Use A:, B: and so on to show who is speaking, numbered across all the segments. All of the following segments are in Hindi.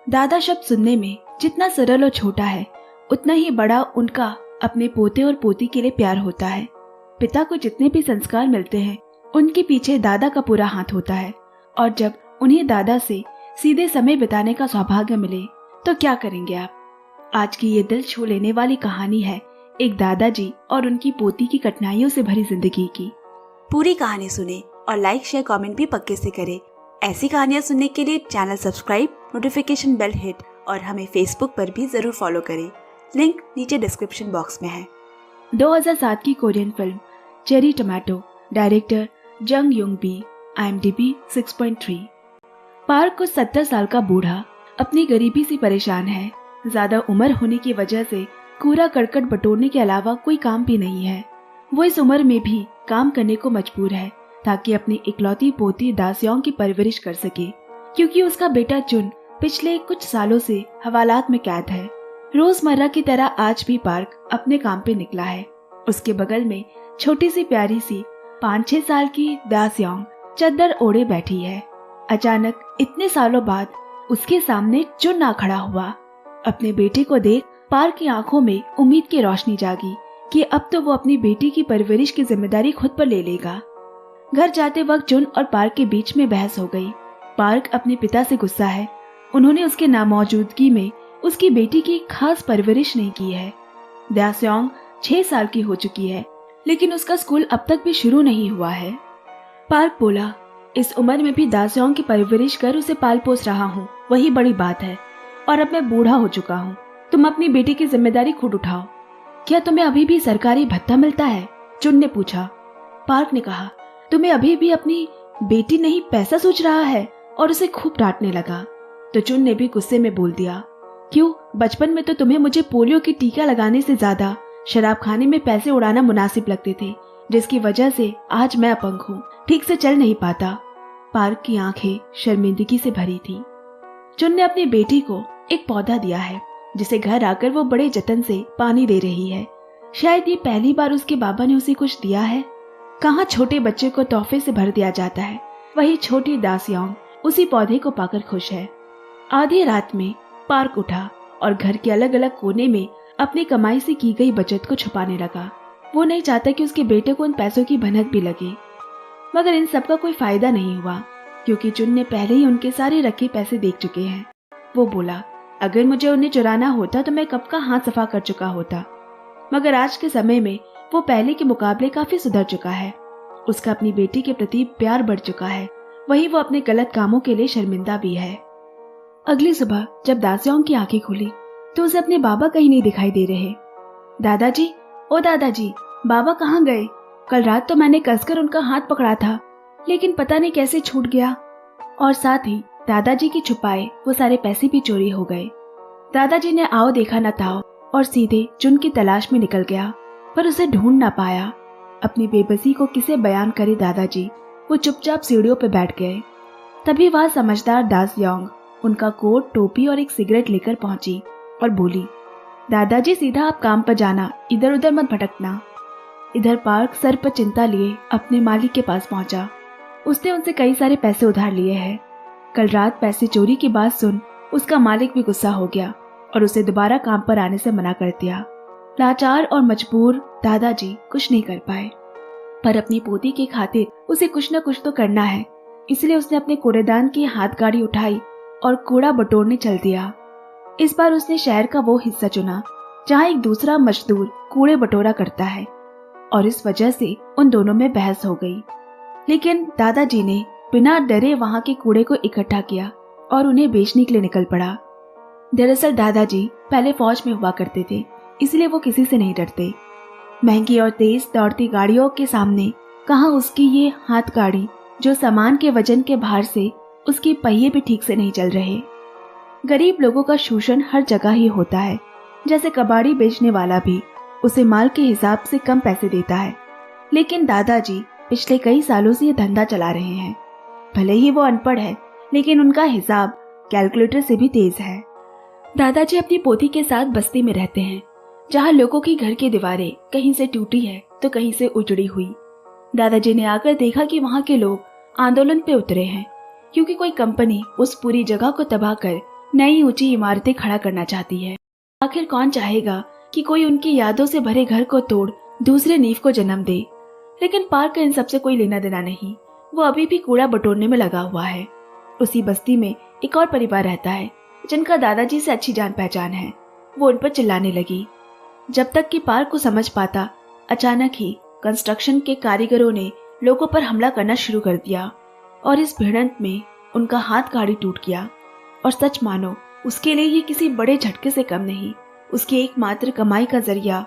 A: दादा शब्द सुनने में जितना सरल और छोटा है, उतना ही बड़ा उनका अपने पोते और पोती के लिए प्यार होता है। पिता को जितने भी संस्कार मिलते हैं, उनके पीछे दादा का पूरा हाथ होता है। और जब उन्हें दादा से सीधे समय बिताने का सौभाग्य मिले तो क्या करेंगे आप। आज की ये दिल छू लेने वाली कहानी है एक दादाजी और उनकी पोती की कठिनाइयों से भरी जिंदगी की।
B: पूरी कहानी सुने और लाइक शेयर कमेंट भी पक्के से करें। ऐसी कहानियाँ सुनने के लिए channel subscribe, notification bell hit और हमें फेसबुक पर भी जरूर फॉलो करें। लिंक नीचे डिस्क्रिप्शन बॉक्स में है।
A: 2007 की Korean film cherry tomato, director जंग युंग बी, IMDb 6.3। पार्क को 70 साल का बूढ़ा अपनी गरीबी से परेशान है। ज्यादा उम्र होने की वजह से कूड़ा करकट बटोरने के अलावा कोई काम भी नहीं है। वो इस उम्र में भी काम करने को मजबूर है ताकि अपनी इकलौती पोती दास्योंग की परवरिश कर सके, क्योंकि उसका बेटा चुन पिछले कुछ सालों से हवालात में कैद है। रोजमर्रा की तरह आज भी पार्क अपने काम पे निकला है। उसके बगल में छोटी सी प्यारी सी 5-6 साल की दास्योंग चद्दर ओढ़े बैठी है। अचानक इतने सालों बाद उसके सामने चुन आ खड़ा हुआ। अपने बेटे को देख पार्क की आंखों में उम्मीद की रोशनी जागी कि अब तो वो अपनी बेटी की परवरिश की जिम्मेदारी खुद पर ले लेगा। घर जाते वक्त चुन और पार्क के बीच में बहस हो गई। पार्क अपने पिता से गुस्सा है। उन्होंने उसके नामौजूदगी में उसकी बेटी की खास परवरिश नहीं की है। दास्योंग 6 साल की हो चुकी है, लेकिन उसका स्कूल अब तक भी शुरू नहीं हुआ है। पार्क बोला, इस उम्र में भी दास्योंग की परवरिश कर उसे पाल पोस रहा हूँ, वही बड़ी बात है। और अब मैं बूढ़ा हो चुका हूँ, तुम अपनी बेटी की जिम्मेदारी खुद उठाओ। क्या तुम्हें अभी भी सरकारी भत्ता मिलता है? चुन ने पूछा। पार्क ने कहा, तुम्हें अभी भी अपनी बेटी नहीं पैसा सोच रहा है, और उसे खूब डांटने लगा। तो चुन ने भी गुस्से में बोल दिया, क्यों, बचपन में तो तुम्हें मुझे पोलियो की टीका लगाने से ज्यादा शराब खाने में पैसे उड़ाना मुनासिब लगते थे, जिसकी वजह से आज मैं अपंग हूँ, ठीक से चल नहीं पाता। पार्क की आंखें शर्मिंदगी से भरी थी। चुन ने अपनी बेटी को एक पौधा दिया है, जिसे घर आकर वो बड़े जतन से पानी दे रही है। शायद ये पहली बार उसके बाबा ने उसे कुछ दिया है। कहाँ छोटे बच्चे को तोहफे से भर दिया जाता है, वही छोटी दास्योंग उसी पौधे को पाकर खुश है। आधी रात में पार्क उठा और घर के अलग अलग कोने में अपनी कमाई से की गई बचत को छुपाने लगा। वो नहीं चाहता कि उसके बेटे को उन पैसों की भनक भी लगे। मगर इन सब का कोई फायदा नहीं हुआ, क्योंकि चुन ने पहले ही उनके सारे रखे पैसे देख चुके हैं। वो बोला, अगर मुझे उन्हें चुराना होता तो मैं कब का हाथ सफा कर चुका होता। मगर आज के समय में वो पहले के मुकाबले काफी सुधर चुका है। उसका अपनी बेटी के प्रति प्यार बढ़ चुका है, वही वो अपने गलत कामों के लिए शर्मिंदा भी है। अगली सुबह जब दास्योंग की आंखें खुली तो उसे अपने बाबा कहीं नहीं दिखाई दे रहे। दादाजी, ओ दादाजी, बाबा कहाँ गए? कल रात तो मैंने कसकर उनका हाथ पकड़ा था, लेकिन पता नहीं कैसे छूट गया। और साथ ही दादाजी के छुपाए वो सारे पैसे भी चोरी हो गए। दादाजी ने आओ देखा न था और सीधे चुन की तलाश में निकल गया, पर उसे ढूंढ न पाया। अपनी बेबसी को किसे बयान करे दादाजी, वो चुपचाप सीढ़ियों पर बैठ गए। तभी वह समझदार दास्योंग उनका कोट, टोपी और एक सिगरेट लेकर पहुंची और बोली, दादाजी सीधा आप काम पर जाना, इधर उधर मत भटकना। इधर पार्क सर पर चिंता लिए अपने मालिक के पास पहुंचा। उसने उनसे कई सारे पैसे उधार लिए हैं। कल रात पैसे चोरी की बात सुन उसका मालिक भी गुस्सा हो गया और उसे दोबारा काम पर आने से मना कर दिया। लाचार और मजबूर दादाजी कुछ नहीं कर पाए, पर अपनी पोती के खातिर उसे कुछ न कुछ तो करना है। इसलिए उसने अपने कूड़ेदान की हाथ गाड़ी उठाई और कूड़ा बटोरने चल दिया। इस बार उसने शहर का वो हिस्सा चुना जहाँ एक दूसरा मजदूर कूड़े बटोरा करता है, और इस वजह से उन दोनों में बहस हो गई। लेकिन दादाजी ने बिना डरे वहां के कूड़े को इकट्ठा किया और उन्हें बेचने के लिए निकल पड़ा। दरअसल दादाजी पहले फौज में हुआ करते थे, इसलिए वो किसी से नहीं डरते। महंगी और तेज दौड़ती गाड़ियों के सामने कहाँ उसकी ये हाथ गाड़ी, जो सामान के वजन के भार से उसके पहिए भी ठीक से नहीं चल रहे। गरीब लोगों का शोषण हर जगह ही होता है। जैसे कबाड़ी बेचने वाला भी उसे माल के हिसाब से कम पैसे देता है, लेकिन दादाजी पिछले कई सालों से ये धंधा चला रहे हैं। भले ही वो अनपढ़ है, लेकिन उनका हिसाब कैलकुलेटर से भी तेज है। दादाजी अपनी पोती के साथ बस्ती में रहते हैं, जहाँ लोगों की घर की दीवारें कहीं से टूटी है तो कहीं से उजड़ी हुई। दादाजी ने आकर देखा कि वहाँ के लोग आंदोलन पे उतरे हैं, क्योंकि कोई कंपनी उस पूरी जगह को तबाह कर नई ऊंची इमारतें खड़ा करना चाहती है। आखिर कौन चाहेगा कि कोई उनकी यादों से भरे घर को तोड़ दूसरे नींव को जन्म दे। लेकिन पार्क का इन सबसे कोई लेना देना नहीं। वो अभी भी कूड़ा बटोरने में लगा हुआ है। उसी बस्ती में एक और परिवार रहता है जिनका दादाजी से अच्छी जान पहचान है। वो उन पर चिल्लाने लगी। जब तक कि पार्क को समझ पाता, अचानक ही कंस्ट्रक्शन के कारीगरों ने लोगों पर हमला करना शुरू कर दिया और इस भिड़ंत में उनका हाथ गाड़ी टूट गया। और सच मानो उसके लिए ये किसी बड़े झटके से कम नहीं। उसकी एकमात्र कमाई का जरिया।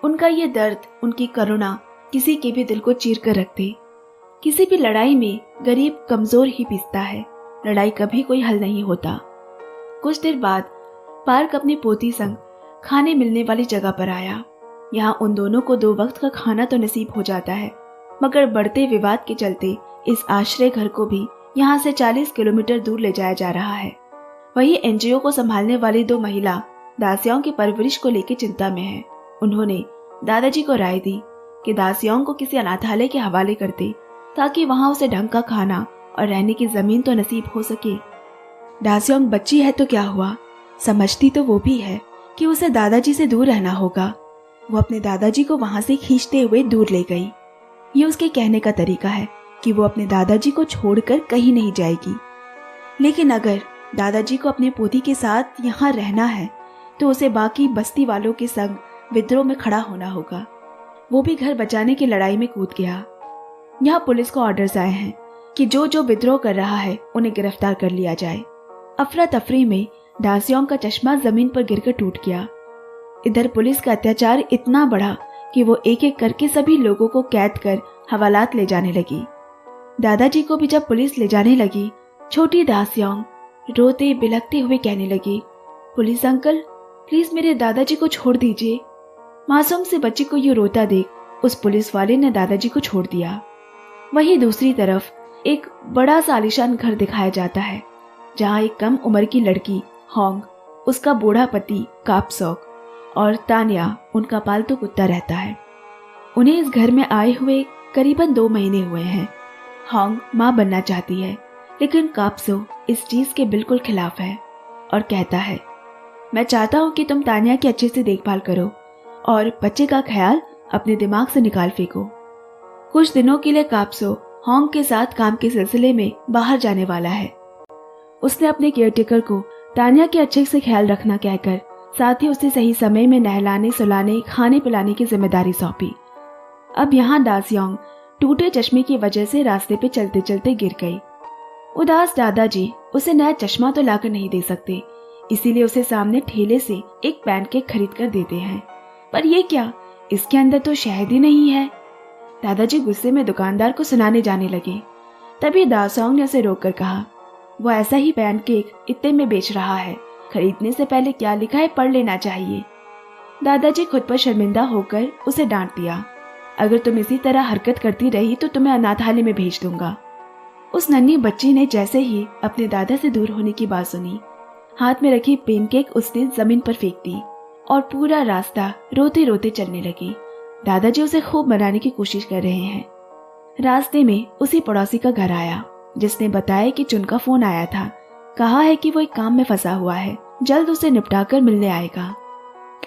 A: उनका ये दर्द, उनकी करुणा किसी के भी दिल को चीर कर रखते। किसी भी लड़ाई में गरीब कमजोर ही पिसता है। लड़ाई कभी कोई हल नहीं होता। कुछ देर बाद पार्क अपनी पोती संग खाने मिलने वाली जगह पर आया। यहाँ उन दोनों को 2 वक्त का खाना तो नसीब हो जाता है, मगर बढ़ते विवाद के चलते इस आश्रय घर को भी यहाँ से 40 किलोमीटर दूर ले जाया जा रहा है। वही एनजीओ को संभालने वाली 2 महिला दासियों की परवरिश को लेकर चिंता में है। उन्होंने दादाजी को राय दी कि दासियों को किसी अनाथालय के हवाले करते, ताकि वहां उसे ढंग का खाना और रहने की जमीन तो नसीब हो सके। दासियों बच्ची है तो क्या हुआ, समझती तो वो भी है कि उसे दादाजी से दूर रहना होगा। वो अपने दादाजी को वहां से खींचते हुए दूर ले गई। ये उसके कहने का तरीका है कि वो अपने दादाजी को छोड़कर कहीं नहीं जाएगी। लेकिन अगर दादाजी को अपने पोती के साथ यहाँ रहना है तो उसे बाकी बस्ती वालों के संग विद्रोह में खड़ा होना होगा। वो भी घर बचाने की लड़ाई में कूद गया। यहाँ पुलिस को ऑर्डर्स आए हैं कि जो जो विद्रोह कर रहा है उन्हें गिरफ्तार कर लिया जाए। अफरा तफरी में दासियों का चश्मा जमीन पर गिरकर टूट गया। इधर पुलिस का अत्याचार इतना बढ़ा कि वो एक एक करके सभी लोगों को कैद कर हवालात ले जाने लगी। दादाजी को भी जब पुलिस ले जाने लगी, छोटी दासियों रोते बिलखते हुए कहने लगी, पुलिस अंकल प्लीज मेरे दादाजी को छोड़ दीजिए। मासूम से बच्ची को यूं रोता देख उस पुलिस वाले ने दादाजी को छोड़ दिया। वहीं दूसरी तरफ एक बड़ा सा आलीशान घर दिखाया जाता है, जहाँ एक कम उम्र की लड़की होंग, उसका बूढ़ा पति कापसोक और तान्या उनका पालतू कुत्ता रहता है। उन्हें इस घर में आए हुए करीबन 2 महीने हुए हैं। होंग माँ बनना चाहती है, लेकिन कापसो इस चीज के बिल्कुल खिलाफ है और कहता है, मैं चाहता हूँ कि तुम तान्या की अच्छे से देखभाल करो और बच्चे का ख्याल अपने दिमाग से निकाल फेंको। कुछ दिनों के लिए कापसो होंग के साथ काम के सिलसिले में बाहर जाने वाला है। उसने अपने केयरटेकर को तान्या के अच्छे से ख्याल रखना कहकर साथ ही उसे सही समय में नहलाने, सुलाने, खाने पिलाने की जिम्मेदारी सौंपी। अब यहाँ दासियोंग टूटे चश्मे की वजह से रास्ते पे चलते चलते गिर गई। उदास दादाजी उसे नया चश्मा तो लाकर नहीं दे सकते, इसीलिए उसे सामने ठेले से एक पैनकेक खरीद कर देते हैं। पर ये क्या, इसके अंदर तो शहद ही नहीं है। दादाजी गुस्से में दुकानदार को सुनाने जाने लगे। तभी दासियोंग ने उसे रोककर कहा, वो ऐसा ही पैनकेक इतने में बेच रहा है, खरीदने से पहले क्या लिखा है पढ़ लेना चाहिए। दादाजी खुद पर शर्मिंदा होकर उसे डांट दिया, अगर तुम इसी तरह हरकत करती रही तो तुम्हें अनाथालय में भेज दूंगा। उस नन्ही बच्ची ने जैसे ही अपने दादा से दूर होने की बात सुनी, हाथ में रखी पैनकेक उसने जमीन पर फेंक दी और पूरा रास्ता रोते रोते चलने लगी। दादाजी उसे खूब मनाने की कोशिश कर रहे हैं। रास्ते में उसी पड़ोसी का घर आया, जिसने बताया कि चुन का फोन आया था। कहा है कि वो एक काम में फंसा हुआ है, जल्द उसे निपटाकर मिलने आएगा।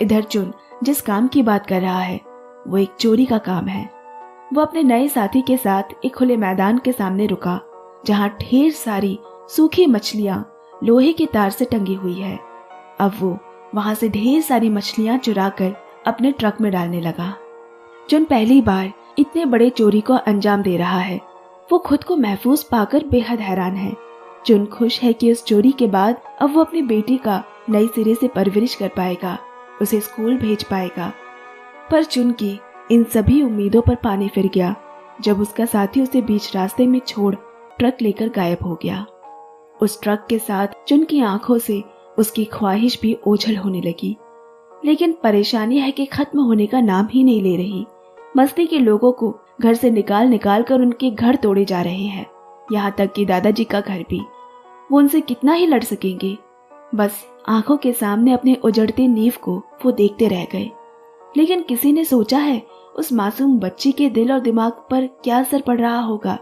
A: इधर चुन जिस काम की बात कर रहा है वो एक चोरी का काम है। वो अपने नए साथी के साथ एक खुले मैदान के सामने रुका, जहाँ ढेर सारी सूखी मछलियां लोहे के तार से टंगी हुई है। अब वो वहां से ढेर सारी मछलियां चुराकर अपने ट्रक में डालने लगा। चुन पहली बार इतने बड़े चोरी को अंजाम दे रहा है। वो खुद को महफूज पाकर बेहद हैरान है। चुन खुश है कि इस चोरी के बाद अब वो अपनी बेटी का नई सिरे से परवरिश कर पाएगा, उसे स्कूल भेज पाएगा। पर चुन की इन सभी उम्मीदों पर पानी फिर गया जब उसका साथी उसे बीच रास्ते में छोड़ ट्रक लेकर गायब हो गया। उस ट्रक के साथ चुन की आंखों से उसकी ख्वाहिश भी ओझल होने लगी। लेकिन परेशानी है कि खत्म होने का नाम ही नहीं ले रही। बस्ती के लोगों को घर से निकाल निकाल कर उनके घर तोड़े जा रहे हैं, यहाँ तक कि दादाजी का घर भी। वो उनसे कितना ही लड़ सकेंगे। बस आंखों के सामने अपने उजड़ते नींव को वो देखते रह गए। लेकिन किसी ने सोचा है उस मासूम बच्ची के दिल और दिमाग पर क्या असर पड़ रहा होगा।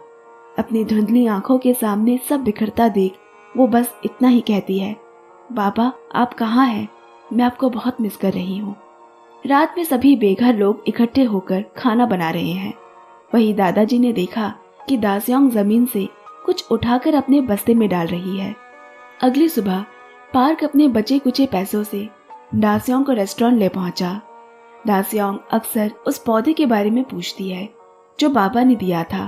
A: अपनी धुंधली आंखों के सामने सब बिखरता देख वो बस इतना ही कहती है, बाबा आप कहाँ हैं? मैं आपको बहुत मिस कर रही हूँ। रात में सभी बेघर लोग इकट्ठे होकर खाना बना रहे हैं। वही दादाजी ने देखा कि दासियांग जमीन से कुछ उठाकर अपने बस्ते में डाल रही है। अगली सुबह पार्क अपने बचे कुचे पैसों से दासियांग को रेस्टोरेंट ले पहुंचा। दासियांग अक्सर उस पौधे के बारे में पूछती है जो बाबा ने दिया था,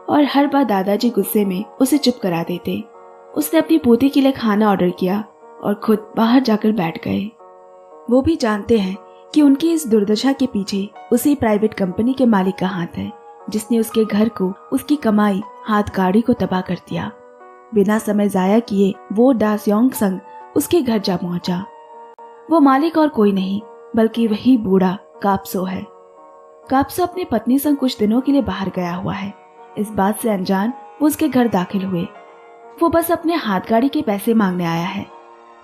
A: और हर बार दादाजी गुस्से में उसे चुप करा देते। उसने अपनी पोती के लिए खाना ऑर्डर किया और खुद बाहर जाकर बैठ गए। वो भी जानते हैं कि उनकी इस दुर्दशा के पीछे उसी प्राइवेट कंपनी के मालिक का हाथ है, जिसने उसके घर को, उसकी कमाई, हाथ गाड़ी को तबाह कर दिया। बिना समय जाया किए वो दासियांग संग उसके घर जा पहुंचा। वो मालिक और कोई नहीं बल्कि वही बूढ़ा काप्सो है। काप्सो अपनी पत्नी संग कुछ दिनों के लिए बाहर गया हुआ है। इस बात से अनजान वो उसके घर दाखिल हुए। वो बस अपने हाथ गाड़ी के पैसे मांगने आया है,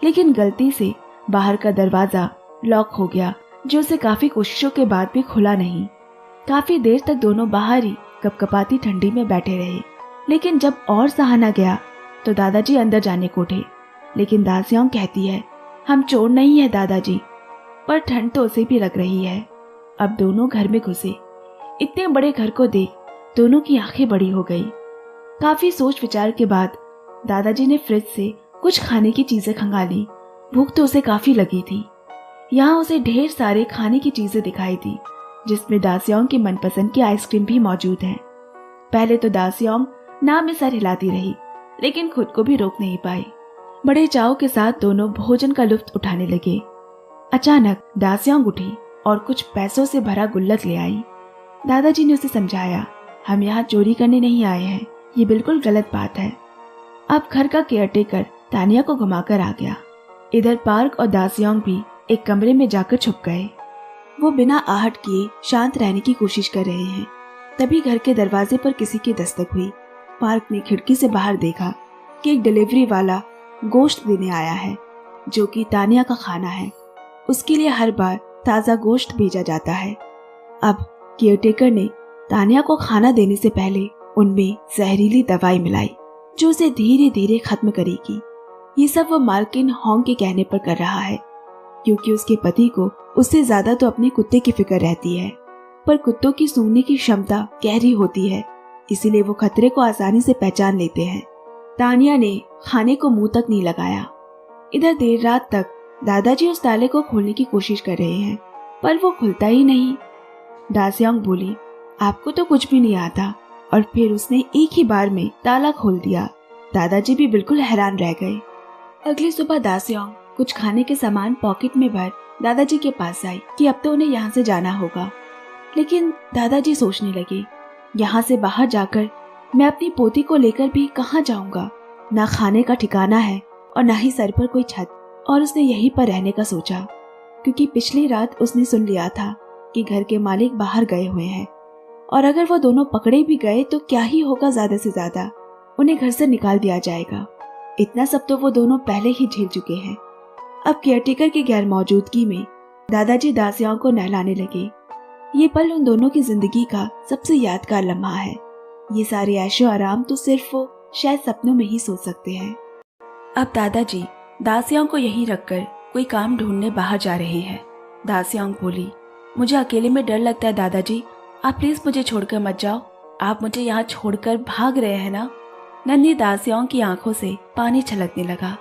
A: लेकिन गलती से बाहर का दरवाजा लॉक हो गया, जो उसे काफी कोशिशों के बाद भी खुला नहीं। काफी देर तक दोनों बाहर ही कपकपाती ठंडी में बैठे रहे, लेकिन जब और सहा न गया तो दादाजी अंदर जाने को उठे। लेकिन दासियांग कहती है, हम चोर नहीं है दादाजी, पर ठंड तो उसे भी लग रही है। अब दोनों घर में घुसे। इतने बड़े घर को देख दोनों की आंखें बड़ी हो गई। काफी सोच विचार के बाद दादाजी ने फ्रिज से कुछ खाने की चीजें खंगाली। भूख तो उसे काफी लगी थी। यहाँ उसे ढेर सारे खाने की चीजें दिखाई दी, जिसमें दासियांग की मनपसंद की आइसक्रीम भी मौजूद है। पहले तो दासियांग ना में सर हिलाती रही, लेकिन खुद को भी रोक नहीं पाई। बड़े चाव के साथ दोनों भोजन का लुत्फ उठाने लगे। अचानक दासियांग उठी और कुछ पैसों से भरा गुल्लक ले आई। दादाजी ने उसे समझाया, हम यहाँ चोरी करने नहीं आए हैं, ये बिल्कुल गलत बात है। अब घर का केयरटेकर तानिया को घुमाकर आ गया। इधर पार्क और दासियांग भी एक कमरे में जाकर छुप गए। वो बिना आहट किए शांत रहने की कोशिश कर रहे हैं। तभी घर के दरवाजे पर किसी की दस्तक हुई। पार्क ने खिड़की से बाहर देखा कि एक डिलीवरी वाला गोश्त देने आया है, जो कि तानिया का खाना है। उसके लिए हर बार ताज़ा गोश्त भेजा जाता है। अब केयरटेकर ने तानिया को खाना देने से पहले उनमें जहरीली दवाई मिलाई, जो उसे धीरे धीरे खत्म करेगी। ये सब वो मालकिन होंग के कहने पर कर रहा है, क्योंकि उसके पति को उससे ज्यादा तो अपने कुत्ते की फिक्र रहती है। पर कुत्तों की सूंघने की क्षमता गहरी होती है, इसीलिए वो खतरे को आसानी से पहचान लेते हैं। तानिया ने खाने को मुंह तक नहीं लगाया। इधर देर रात तक दादाजी उस ताले को खोलने की कोशिश कर रहे हैं, पर वो खुलता ही नहीं। दासियांग बोली, आपको तो कुछ भी नहीं आता, और फिर उसने एक ही बार में ताला खोल दिया। दादाजी भी बिल्कुल हैरान रह गए। अगली सुबह दासियांग कुछ खाने के सामान पॉकेट में भर दादाजी के पास आई कि अब तो उन्हें यहाँ से जाना होगा। लेकिन दादाजी सोचने लगे, यहाँ से बाहर जाकर मैं अपनी पोती को लेकर भी कहाँ जाऊंगा। ना खाने का ठिकाना है और ना ही सर पर कोई छत। और उसने यहीं पर रहने का सोचा, क्योंकि पिछली रात उसने सुन लिया था कि घर के मालिक बाहर गए हुए हैं, और अगर वो दोनों पकड़े भी गए तो क्या ही होगा, ज्यादा से ज्यादा उन्हें घर से निकाल दिया जाएगा। इतना सब तो वो दोनों पहले ही झेल चुके हैं। अब केयरटेकर की गैर मौजूदगी में दादाजी दासियांग को नहलाने लगे। ये पल उन दोनों की जिंदगी का सबसे यादगार लम्हा है। ये सारे ऐशो आराम तो सिर्फ वो शायद सपनों में ही सोच सकते हैं। अब दादाजी दासियांग को यहीं रखकर कोई काम ढूंढने बाहर जा रहे हैं। दासियांग बोली, मुझे अकेले में डर लगता है दादाजी, आप प्लीज मुझे छोड़कर मत जाओ। आप मुझे यहाँ छोड़कर भाग रहे हैं ना। नन्ही दासियांग की आंखों से पानी छलकने लगा।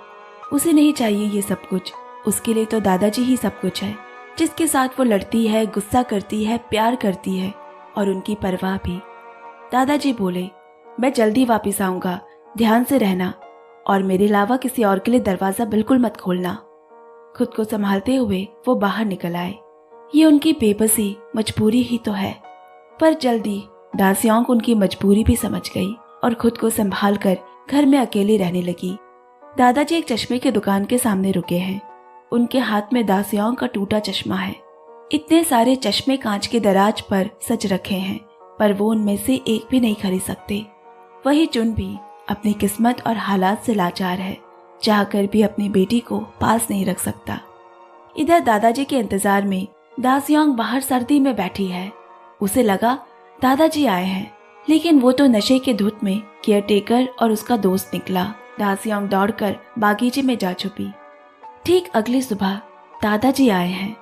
A: उसे नहीं चाहिए ये सब कुछ, उसके लिए तो दादाजी ही सब कुछ है, जिसके साथ वो लड़ती है, गुस्सा करती है, प्यार करती है और उनकी परवाह भी। दादाजी बोले, मैं जल्दी वापस आऊंगा, ध्यान से रहना, और मेरे अलावा किसी और के लिए दरवाजा बिल्कुल मत खोलना। खुद को संभालते हुए वो बाहर निकल आए। ये उनकी बेबसी मजबूरी ही तो है। पर जल्दी दासियांग उनकी मजबूरी भी समझ गई और खुद को संभाल कर घर में अकेले रहने लगी। दादाजी एक चश्मे की दुकान के सामने रुके हैं। उनके हाथ में दासियांग का टूटा चश्मा है। इतने सारे चश्मे कांच के दराज पर सज रखे हैं, पर वो उनमें से एक भी नहीं खरीद सकते। वही चुन भी अपनी किस्मत और हालात से लाचार है, चाहकर भी अपनी बेटी को पास नहीं रख सकता। इधर दादाजी के इंतजार में दासियांग बाहर सर्दी में बैठी है। उसे लगा दादाजी आए हैं, लेकिन वो तो नशे के धुत में केयरटेकर और उसका दोस्त निकला। दासियांग दौड़कर बागीचे में जा छुपी। ठीक अगली सुबह दादाजी आए हैं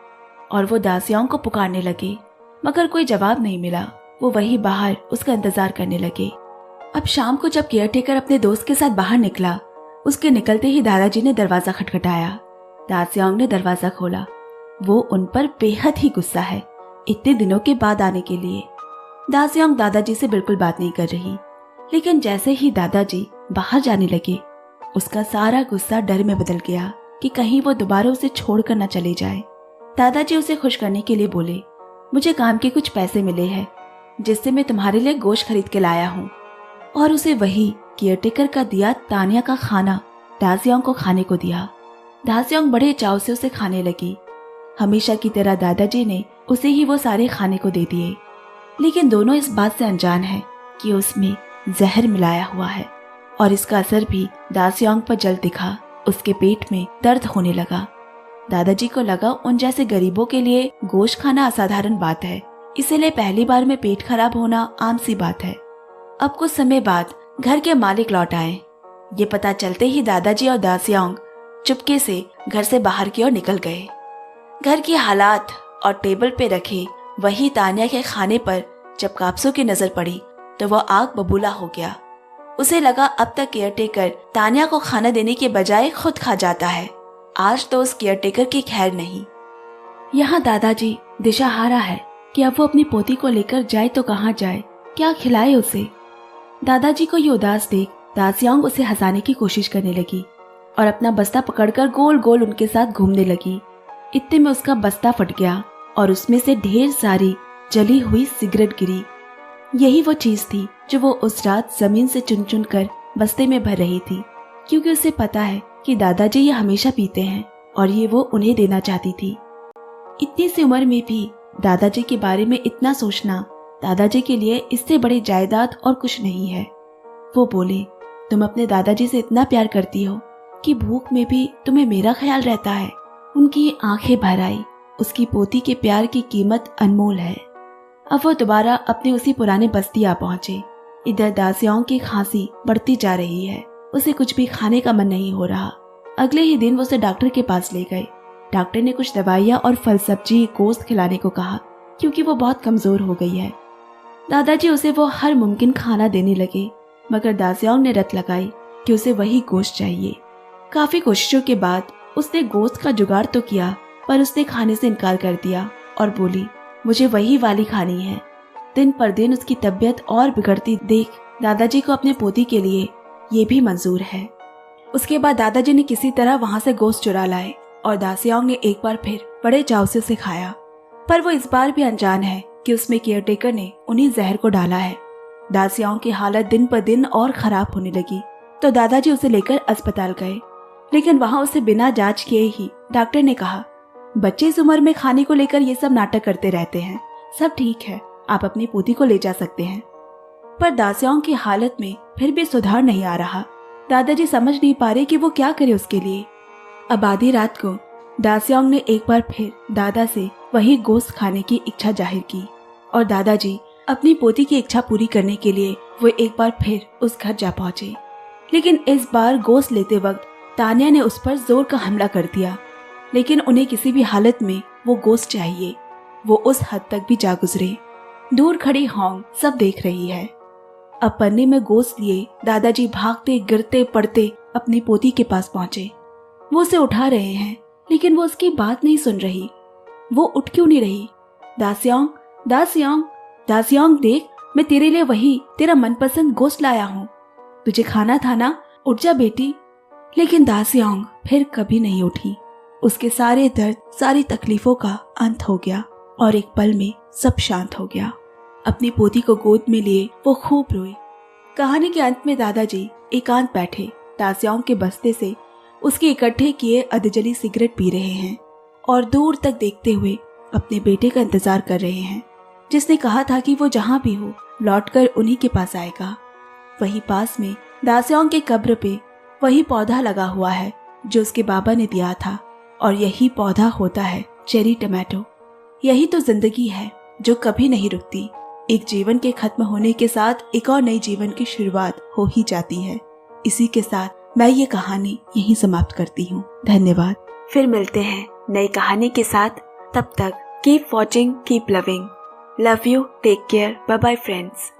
A: और वो दासियों को पुकारने लगे, मगर कोई जवाब नहीं मिला। वो वहीं बाहर उसका इंतजार करने लगे। अब शाम को जब केयरटेकर अपने दोस्त के साथ बाहर निकला, उसके निकलते ही दादाजी ने दरवाजा खटखटाया। दासियांग ने दरवाजा खोला। वो उन पर बेहद ही गुस्सा है, इतने दिनों के बाद आने के लिए। दासियांग दादाजी से बिल्कुल बात नहीं कर रही, लेकिन जैसे ही दादाजी बाहर जाने लगे, उसका सारा गुस्सा डर में बदल गया कि कहीं वो दोबारा उसे छोड़कर न चले जाए। दादाजी उसे खुश करने के लिए बोले, मुझे काम के कुछ पैसे मिले हैं जिससे मैं तुम्हारे लिए गोश्त खरीद के लाया हूँ। और उसे वही केयरटेकर का दिया तानिया का खाना दासियांग को खाने को दिया। दासियांग बड़े चाव से उसे खाने लगी। हमेशा की तरह दादाजी ने उसे ही वो सारे खाने को दे दिए, लेकिन दोनों इस बात से अनजान है कि उसमें जहर मिलाया हुआ है और इसका असर भी दासियांग पर जल्द दिखा। उसके पेट में दर्द होने लगा। दादाजी को लगा उन जैसे गरीबों के लिए गोश्त खाना असाधारण बात है, इसलिए पहली बार में पेट खराब होना आम सी बात है। अब कुछ समय बाद घर के मालिक लौट आए। ये पता चलते ही दादाजी और दासियांग चुपके से घर से बाहर की ओर निकल गए। घर की हालात और टेबल पे रखे वही तानिया के खाने पर जब कापसू की नजर पड़ी तो वह आग बबूला हो गया। उसे लगा अब तक केयरटेकर तानिया को खाना देने के बजाय खुद खा जाता है। आज तो उस केयरटेकर की खैर नहीं। यहाँ दादाजी दिशाहारा है कि अब वो अपनी पोती को लेकर जाए तो कहाँ जाए, क्या खिलाए उसे। दादाजी को ये उदास देख दासियांग उसे हंसाने की कोशिश करने लगी और अपना बस्ता पकड़कर गोल गोल उनके साथ घूमने लगी। इतने में उसका बस्ता फट गया और उसमें से ढेर सारी जली हुई सिगरेट गिरी। यही वो चीज थी जो वो उस रात जमीन से चुन चुन कर बस्ते में भर रही थी, क्योंकि उसे पता है कि दादाजी ये हमेशा पीते हैं और ये वो उन्हें देना चाहती थी। इतनी सी उम्र में भी दादाजी के बारे में इतना सोचना दादाजी के लिए इससे बड़ी जायदाद और कुछ नहीं है। वो बोले, तुम अपने दादाजी से इतना प्यार करती हो कि भूख में भी तुम्हें मेरा ख्याल रहता है। उनकी आंखें भर आई। उसकी पोती के प्यार की कीमत अनमोल है। अब वो दोबारा अपने उसी पुराने बस्ती आ पहुंचे। इधर दासियांग की खांसी बढ़ती जा रही है। उसे कुछ भी खाने का मन नहीं हो रहा। अगले ही दिन वो उसे डॉक्टर के पास ले गए। डॉक्टर ने कुछ दवाइयाँ और फल सब्जी गोश्त खिलाने को कहा, क्योंकि वो बहुत कमजोर हो गई है। दादाजी उसे वो हर मुमकिन खाना देने लगे, मगर दासियांग ने रट लगाई कि उसे वही गोश्त चाहिए। काफी कोशिशों के बाद उसने गोश्त का जुगाड़ तो किया, पर उसने खाने से इनकार कर दिया और बोली, मुझे वही वाली खानी है। दिन पर दिन उसकी तबीयत और बिगड़ती देख दादाजी को अपने पोती के लिए ये भी मंजूर है। उसके बाद दादाजी ने किसी तरह वहां से गोश्त चुरा लाए और दासियांग ने एक बार फिर बड़े चाव से उसे खाया, पर वो इस बार भी अनजान है कि उसमें केयरटेकर ने उन्हीं जहर को डाला है। दासियांग की हालत दिन पर दिन और खराब होने लगी तो दादाजी उसे लेकर अस्पताल गए, लेकिन वहां उसे बिना जांच किए ही डॉक्टर ने कहा, बच्चे इस उम्र में खाने को लेकर ये सब नाटक करते रहते हैं, सब ठीक है, आप अपनी पोती को ले जा सकते हैं। पर दासियांग की हालत में फिर भी सुधार नहीं आ रहा। दादाजी समझ नहीं पा रहे कि वो क्या करे उसके लिए। अब आधी रात को दासियांग ने एक बार फिर दादा से वही गोश्त खाने की इच्छा जाहिर की और दादाजी अपनी पोती की इच्छा पूरी करने के लिए वो एक बार फिर उस घर जा पहुंचे। लेकिन इस बार गोश्त लेते वक्त तानिया ने उस पर जोर का हमला कर दिया, लेकिन उन्हें किसी भी हालत में वो गोश्त चाहिए। वो उस हद तक भी जा गुजरे। दूर खड़ी होंग सब देख रही है। अब पन्ने में गोश्त लिए दादाजी भागते गिरते पड़ते अपनी पोती के पास पहुंचे। वो उसे उठा रहे हैं, लेकिन वो उसकी बात नहीं सुन रही। वो उठ क्यों नहीं रही? दासियांग, दासियांग, दासियांग देख, मैं तेरे लिए वही तेरा मनपसंद गोश्त लाया हूँ, तुझे खाना था ना, उठ जा बेटी। लेकिन दासियांग फिर कभी नहीं उठी। उसके सारे दर्द, सारी तकलीफों का अंत हो गया और एक पल में सब शांत हो गया। अपनी पोती को गोद में लिए वो खूब रोई। कहानी के अंत में दादाजी एकांत बैठे दासियांग के बस्ते से उसके इकट्ठे किए अधजली सिगरेट पी रहे हैं और दूर तक देखते हुए अपने बेटे का इंतजार कर रहे हैं, जिसने कहा था कि वो जहाँ भी हो लौटकर उन्हीं के पास आएगा। वही पास में दासियांग के कब्र पे वही पौधा लगा हुआ है जो उसके बाबा ने दिया था, और यही पौधा होता है चेरी टमाटो। यही तो जिंदगी है जो कभी नहीं रुकती। एक जीवन के खत्म होने के साथ एक और नई जीवन की शुरुआत हो ही जाती है। इसी के साथ मैं ये कहानी यहीं समाप्त करती हूँ। धन्यवाद।
B: फिर मिलते हैं नई कहानी के साथ। तब तक keep watching, keep loving. Love you, take care, bye bye friends.